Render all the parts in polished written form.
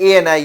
ANI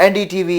NDTV,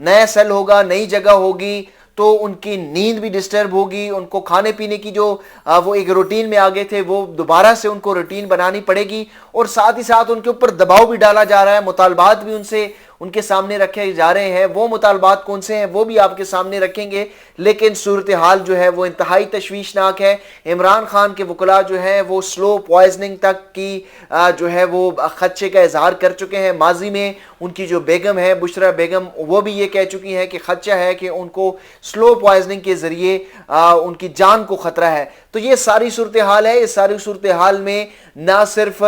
نیا cell ہوگا, نئی جگہ ہوگی, تو ان کی نیند بھی ڈسٹرب ہوگی, ان کو کھانے پینے کی جو وہ ایک روٹین میں آگے تھے وہ دوبارہ سے ان کو روٹین بنانی پڑے گی, اور ساتھ ہی ساتھ ان کے اوپر دباؤ بھی ڈالا جا رہا ہے, مطالبات بھی ان کے سامنے رکھے جا رہے ہیں. وہ مطالبات کون سے ہیں وہ بھی آپ کے سامنے رکھیں گے, لیکن صورتحال جو ہے وہ انتہائی تشویشناک ہے. عمران خان کے وکلاء جو ہیں وہ سلو پوائزننگ تک کی جو ہے وہ خدشے کا اظہار کر چکے ہیں. ماضی میں ان کی جو بیگم ہے بشرا بیگم, وہ بھی یہ کہہ چکی ہیں کہ خدشہ ہے کہ ان کو سلو پوائزننگ کے ذریعے ان کی جان کو خطرہ ہے. تو یہ ساری صورتحال ہے. اس ساری صورتحال میں نہ صرف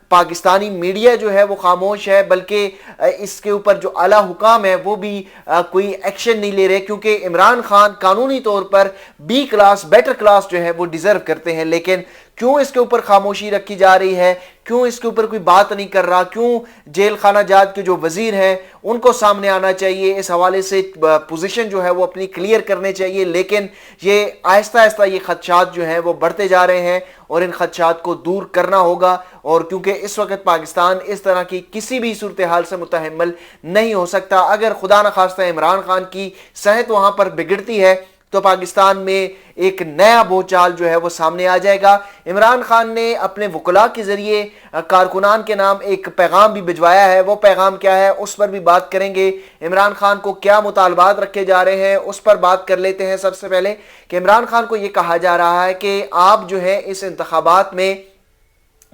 پاکستانی میڈیا جو ہے وہ خاموش ہے, بلکہ اس کے اوپر جو اعلیٰ حکام ہے وہ بھی کوئی ایکشن نہیں لے رہے, کیونکہ عمران خان قانونی طور پر بی کلاس, بیٹر کلاس جو ہے وہ ڈیزرو کرتے ہیں. لیکن کیوں اس کے اوپر خاموشی رکھی جا رہی ہے, کیوں اس کے اوپر کوئی بات نہیں کر رہا, کیوں جیل خانہ جات کے جو وزیر ہیں ان کو سامنے آنا چاہیے, اس حوالے سے پوزیشن جو ہے وہ اپنی کلیئر کرنے چاہیے. لیکن یہ آہستہ آہستہ یہ خدشات جو ہیں وہ بڑھتے جا رہے ہیں, اور ان خدشات کو دور کرنا ہوگا. اور کیونکہ اس وقت پاکستان اس طرح کی کسی بھی صورتحال سے متحمل نہیں ہو سکتا. اگر خدا نخواستہ عمران خان کی صحت وہاں پر بگڑتی ہے تو پاکستان میں ایک نیا بوچال جو ہے وہ سامنے آ جائے گا. عمران خان نے اپنے وکلاء کے ذریعے کارکنان کے نام ایک پیغام بھی بھجوایا ہے. وہ پیغام کیا ہے اس پر بھی بات کریں گے. عمران خان کو کیا مطالبات رکھے جا رہے ہیں اس پر بات کر لیتے ہیں. سب سے پہلے کہ عمران خان کو یہ کہا جا رہا ہے کہ آپ جو ہے اس انتخابات میں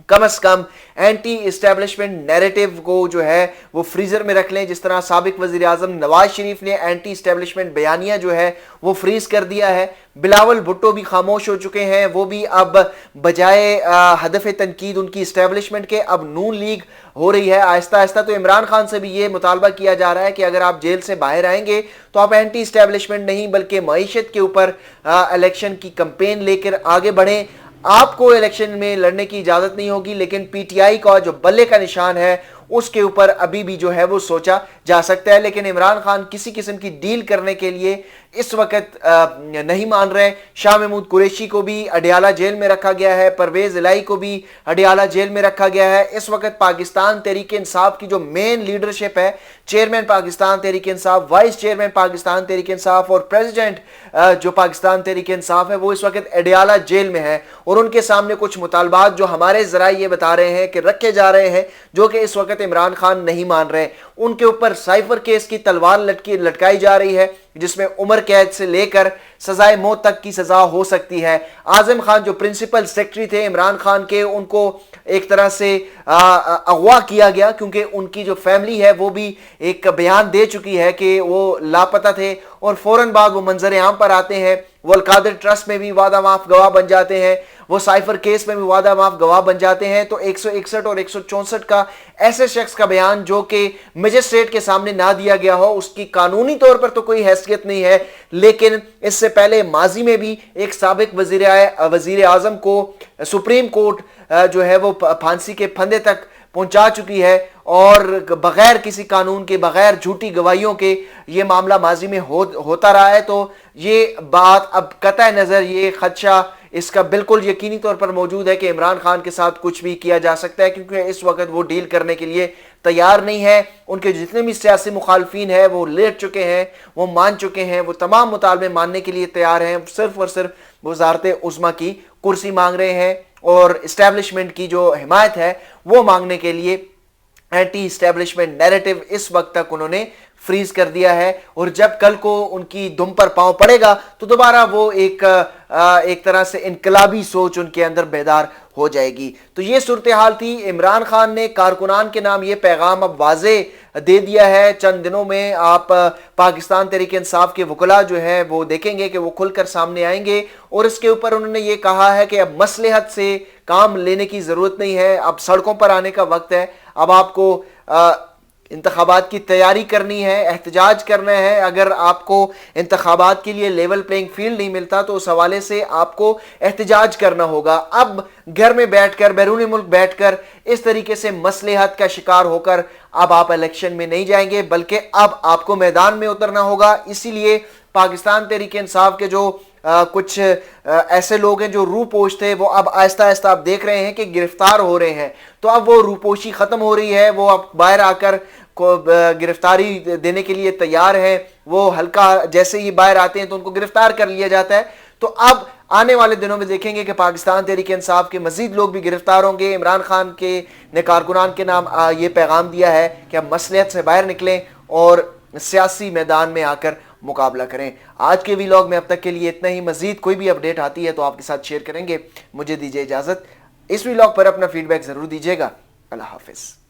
کم از کم اینٹی اسٹیبلشمنٹ نیریٹو کو جو ہے وہ فریزر میں رکھ لیں, جس طرح سابق وزیر اعظم نواز شریف نے اینٹی اسٹیبلشمنٹ بیانیہ جو ہے وہ فریز کر دیا ہے. بلاول بھٹو بھی خاموش ہو چکے ہیں, وہ بھی اب بجائے ہدف تنقید ان کی اسٹیبلشمنٹ کے اب نون لیگ ہو رہی ہے آہستہ آہستہ. تو عمران خان سے بھی یہ مطالبہ کیا جا رہا ہے کہ اگر آپ جیل سے باہر آئیں گے تو آپ اینٹی اسٹیبلشمنٹ نہیں بلکہ معیشت کے اوپر الیکشن کی کمپین لے کر آگے بڑھیں. آپ کو الیکشن میں لڑنے کی اجازت نہیں ہوگی, لیکن پی ٹی آئی کا جو بلے کا نشان ہے اس کے اوپر ابھی بھی جو ہے وہ سوچا جا سکتا ہے. لیکن عمران خان کسی قسم کی ڈیل کرنے کے لیے اس وقت نہیں مان رہے. شاہ محمود قریشی کو بھی اڈیالہ جیل میں رکھا گیا ہے, پرویز الہی کو بھی اڈیالہ جیل میں رکھا گیا ہے. اس وقت پاکستان تحریک انصاف کی جو مین لیڈرشپ ہے, chairman Pakistan Tehreek Insaf, vice chairman Pakistan Tehreek Insaf اور پریزیڈنٹ جو پاکستان تحریک انصاف ہے, وہ اس وقت اڈیالہ جیل میں ہے. اور ان کے سامنے کچھ مطالبات جو ہمارے ذرائع یہ بتا رہے ہیں کہ رکھے جا رہے ہیں, جو کہ اس وقت عمران خان نہیں مان رہے. ان کے اوپر سائفر کیس کی تلوار لٹکائی جا رہی ہے, جس میں عمر قید سے لے کر سزائے موت تک کی سزا ہو سکتی ہے. اعظم خان جو پرنسپل سیکرٹری تھے عمران خان کے, ان کو ایک طرح سے اغوا کیا گیا, کیونکہ ان کی جو فیملی ہے وہ بھی ایک بیان دے چکی ہے کہ وہ لاپتہ تھے, اور فوراً بعد وہ منظر عام پر آتے ہیں. وہ القادر ٹرسٹ میں بھی وعدہ معاف گواہ بن جاتے ہیں, وہ سائفر کیس میں بھی وعدہ معاف گواہ بن جاتے ہیں. تو 161 اور 164 کا ایسے شخص کا بیان جو کہ مجسٹریٹ کے سامنے نہ دیا گیا ہو, اس کی قانونی طور پر تو کوئی حیثیت نہیں ہے, لیکن اس سے پہلے ماضی میں بھی ایک سابق وزیر اعظم کو سپریم کورٹ جو ہے وہ پھانسی کے پھندے تک پہنچا چکی ہے, اور بغیر کسی قانون کے, بغیر جھوٹی گواہیوں کے یہ معاملہ ماضی میں ہوتا رہا ہے. تو یہ بات اب قطع نظر یہ خدشہ اس کا بالکل یقینی طور پر موجود ہے کہ عمران خان کے ساتھ کچھ بھی کیا جا سکتا ہے, کیونکہ اس وقت وہ ڈیل کرنے کے لیے تیار نہیں ہے. ان کے جتنے بھی سیاسی مخالفین ہیں وہ لیٹ چکے ہیں, وہ مان چکے ہیں, وہ تمام مطالبے ماننے کے لیے تیار ہیں. صرف اور صرف وزارت عظمیٰ کی کرسی مانگ رہے ہیں, اور اسٹیبلشمنٹ کی جو حمایت ہے وہ مانگنے کے لیے اینٹی اسٹیبلشمنٹ نیریٹو اس وقت تک انہوں نے فریز کر دیا ہے. اور جب کل کو ان کی دم پر پاؤں پڑے گا تو دوبارہ وہ ایک طرح سے انقلابی سوچ ان کے اندر بیدار ہو جائے گی. تو یہ صورتحال تھی. عمران خان نے کارکنان کے نام یہ پیغام اب واضح دے دیا ہے. چند دنوں میں آپ پاکستان تحریک انصاف کے وکلاء جو ہیں وہ دیکھیں گے کہ وہ کھل کر سامنے آئیں گے, اور اس کے اوپر انہوں نے یہ کہا ہے کہ اب مصلحت سے کام لینے کی ضرورت نہیں ہے, اب سڑکوں پر آنے کا وقت ہے. اب آپ کو انتخابات کی تیاری کرنی ہے, احتجاج کرنا ہے. اگر آپ کو انتخابات کے لیے لیول پلینگ فیلڈ نہیں ملتا تو اس حوالے سے آپ کو احتجاج کرنا ہوگا. اب گھر میں بیٹھ کر, بیرون ملک بیٹھ کر اس طریقے سے مصلحت کا شکار ہو کر اب آپ الیکشن میں نہیں جائیں گے, بلکہ اب آپ کو میدان میں اترنا ہوگا. اسی لیے پاکستان تحریک انصاف کے جو کچھ ایسے لوگ ہیں جو روپوش تھے, وہ اب آہستہ آہستہ آپ دیکھ رہے ہیں کہ گرفتار ہو رہے ہیں. تو اب وہ روپوشی ختم ہو رہی ہے, وہ اب باہر آ کر کو گرفتاری دینے کے لیے تیار ہیں، وہ حلقہ جیسے ہی باہر آتے ہیں تو ان کو گرفتار کر لیا جاتا ہے۔ تو اب آنے والے دنوں میں دیکھیں گے کہ پاکستان تحریک انصاف کے مزید لوگ بھی گرفتار ہوں گے۔ عمران خان کے نے کارکنان کے نام یہ پیغام دیا ہے کہ ہم مصلحت سے باہر نکلیں اور سیاسی میدان میں آ کر مقابلہ کریں۔ آج کے ویلاگ میں اب تک کے لیے اتنا ہی، مزید کوئی بھی اپڈیٹ آتی ہے تو آپ کے ساتھ شیئر کریں گے۔ مجھے دیجیے اجازت، اس ویلاگ پر اپنا فیڈ بیک ضرور دیجیے گا۔ اللہ حافظ۔